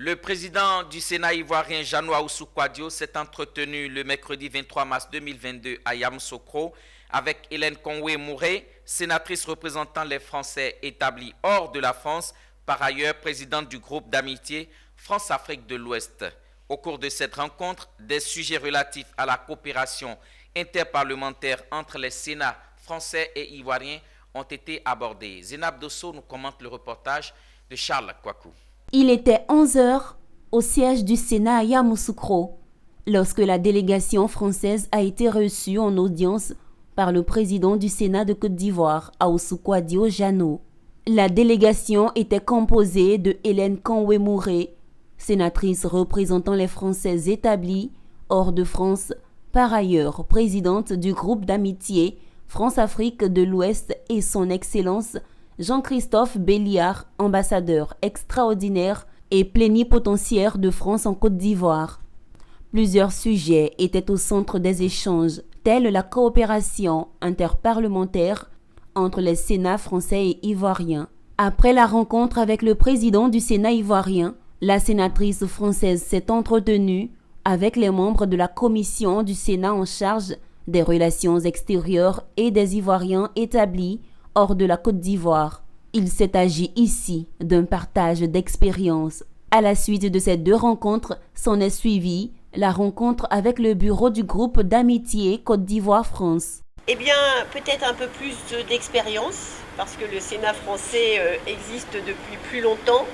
Le président du Sénat ivoirien Jeannot Ahoussou-Kouadio s'est entretenu le mercredi 23 mars 2022 à Yamoussoukro avec Hélène Conway-Mouret, sénatrice représentant les Français établis hors de la France, par ailleurs présidente du groupe d'amitié France-Afrique de l'Ouest. Au cours de cette rencontre, des sujets relatifs à la coopération interparlementaire entre les Sénats français et ivoiriens ont été abordés. Zénab Dosso nous commente le reportage de Charles Kouakou. Il était 11 heures au siège du Sénat à Yamoussoukro lorsque la délégation française a été reçue en audience par le président du Sénat de Côte d'Ivoire, Ahoussou-Kouadio Jeannot. La délégation était composée de Hélène Conway-Mouret, sénatrice représentant les Français établis hors de France, par ailleurs présidente du groupe d'amitié France-Afrique de l'Ouest et son Excellence Jean-Christophe Béliard, ambassadeur extraordinaire et plénipotentiaire de France en Côte d'Ivoire. Plusieurs sujets étaient au centre des échanges, tels la coopération interparlementaire entre les Sénats français et ivoiriens. Après la rencontre avec le président du Sénat ivoirien, la sénatrice française s'est entretenue avec les membres de la commission du Sénat en charge des relations extérieures et des Ivoiriens établis hors de la Côte d'Ivoire. Il s'est agi ici d'un partage d'expériences. À la suite de ces deux rencontres, s'en est suivie la rencontre avec le bureau du groupe d'amitié Côte d'Ivoire-France. Eh bien, peut-être un peu plus d'expérience, parce que le Sénat français existe depuis plus longtemps.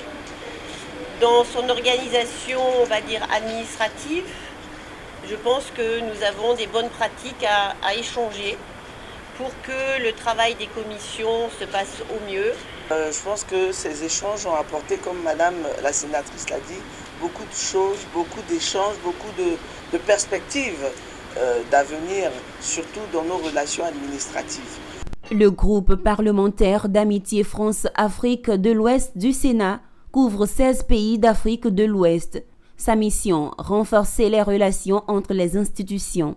Dans son organisation, on va dire, administrative, je pense que nous avons des bonnes pratiques à échanger pour que le travail des commissions se passe au mieux. Je pense que ces échanges ont apporté, comme Madame la sénatrice l'a dit, beaucoup de choses, beaucoup d'échanges, beaucoup de perspectives d'avenir, surtout dans nos relations administratives. Le groupe parlementaire d'amitié France-Afrique de l'Ouest du Sénat couvre 16 pays d'Afrique de l'Ouest. Sa mission, renforcer les relations entre les institutions.